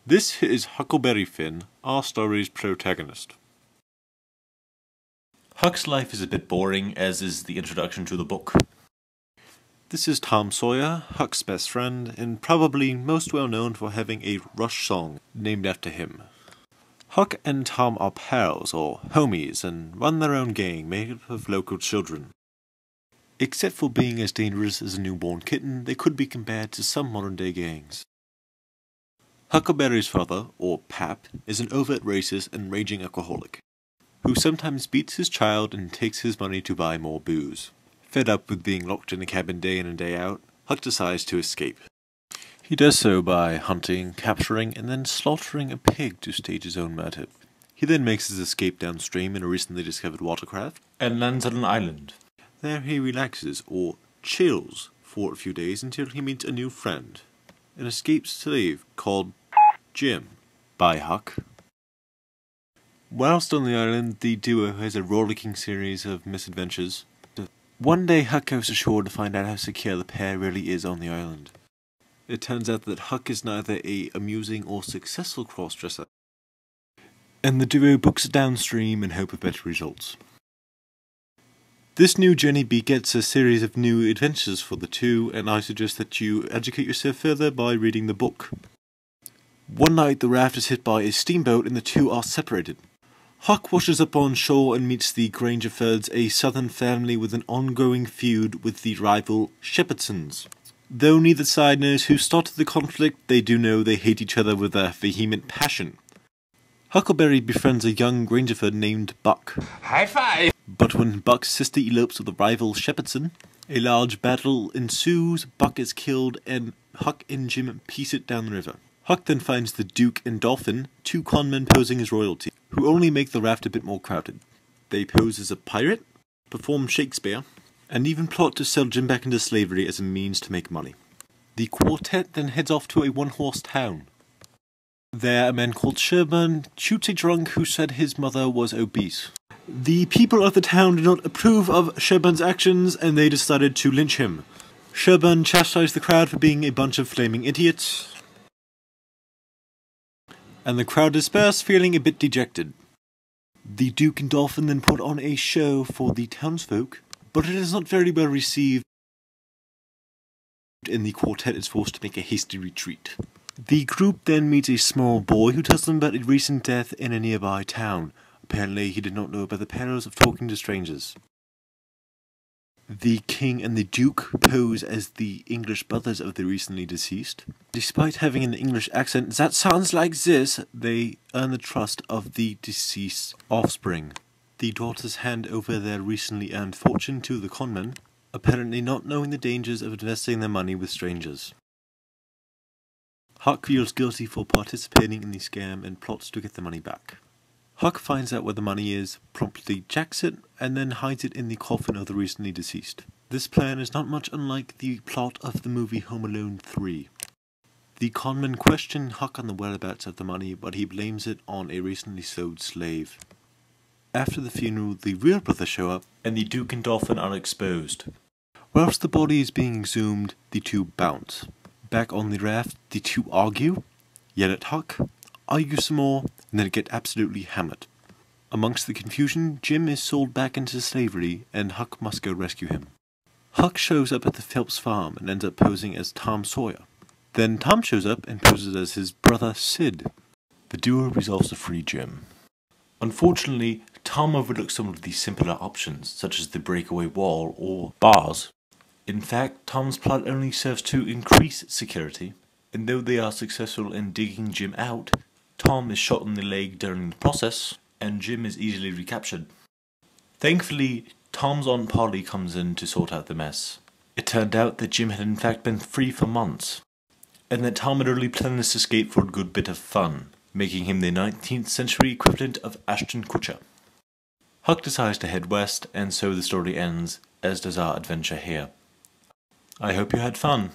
This is Huckleberry Finn, our story's protagonist. Huck's life is a bit boring, as is the introduction to the book. This is Tom Sawyer, Huck's best friend, and probably most well known for having a Rush song named after him. Huck and Tom are pals, or homies, and run their own gang made up of local children. Except for being as dangerous as a newborn kitten, they could be compared to some modern-day gangs. Huckleberry's father, or Pap, is an overt racist and raging alcoholic, who sometimes beats his child and takes his money to buy more booze. Fed up with being locked in a cabin day in and day out, Huck decides to escape. He does so by hunting, capturing, and then slaughtering a pig to stage his own murder. He then makes his escape downstream in a recently discovered watercraft, And lands on an island. There he relaxes, or chills, for a few days until he meets a new friend, an escaped slave called Jim, by Huck. Whilst on the island, the duo has a rollicking series of misadventures. One day Huck goes ashore to find out how secure the pair really is on the island. It turns out that Huck is neither a amusing or successful cross-dresser, and the duo books downstream in hope of better results. This new journey begets a series of new adventures for the two, and I suggest that you educate yourself further by reading the book. One night the raft is hit by a steamboat and the two are separated. Huck washes up on shore and meets the Grangerfords, a southern family with an ongoing feud with the rival Shepherdsons. Though neither side knows who started the conflict, they do know they hate each other with a vehement passion. Huckleberry befriends a young Grangerford named Buck. High five! But when Buck's sister elopes with the rival Shepherdson, a large battle ensues, Buck is killed, and Huck and Jim piece it down the river. Huck then finds the Duke and Dolphin, two conmen posing as royalty, who only make the raft a bit more crowded. They pose as a pirate, perform Shakespeare, and even plot to sell Jim back into slavery as a means to make money. The quartet then heads off to a one-horse town. There, a man called Sherburn shoots a drunk who said his mother was obese. The people of the town did not approve of Sherburn's actions, and they decided to lynch him. Sherburn chastised the crowd for being a bunch of flaming idiots, and the crowd dispersed, feeling a bit dejected. The Duke and Dolphin then put on a show for the townsfolk, but it is not very well received, and the quartet is forced to make a hasty retreat. The group then meets a small boy who tells them about a recent death in a nearby town. Apparently he did not know about the perils of talking to strangers. The King and the Duke pose as the English brothers of the recently deceased. Despite having an English accent that sounds like this, they earn the trust of the deceased's offspring. The daughters hand over their recently earned fortune to the conmen, apparently not knowing the dangers of investing their money with strangers. Huck feels guilty for participating in the scam and plots to get the money back. Huck finds out where the money is, promptly jacks it, and then hides it in the coffin of the recently deceased. This plan is not much unlike the plot of the movie Home Alone 3. The conmen question Huck on the whereabouts of the money, but he blames it on a recently sold slave. After the funeral, the real brothers show up, And the Duke and Dolphin are exposed. Whilst the body is being exhumed, the two bounce. Back on the raft, the two argue, yell at Huck, argue some more, and then get absolutely hammered. Amongst the confusion, Jim is sold back into slavery, and Huck must go rescue him. Huck shows up at the Phelps farm and ends up posing as Tom Sawyer. Then Tom shows up and poses as his brother Sid. The duo resolves to free Jim. Unfortunately, Tom overlooks some of the simpler options, such as the breakaway wall or bars. In fact, Tom's plot only serves to increase security, and though they are successful in digging Jim out, Tom is shot in the leg during the process, and Jim is easily recaptured. Thankfully, Tom's Aunt Polly comes in to sort out the mess. It turned out that Jim had in fact been free for months, and that Tom had only planned this escape for a good bit of fun, making him the 19th century equivalent of Ashton Kutcher. Huck decides to head west, and so the story ends, as does our adventure here. I hope you had fun.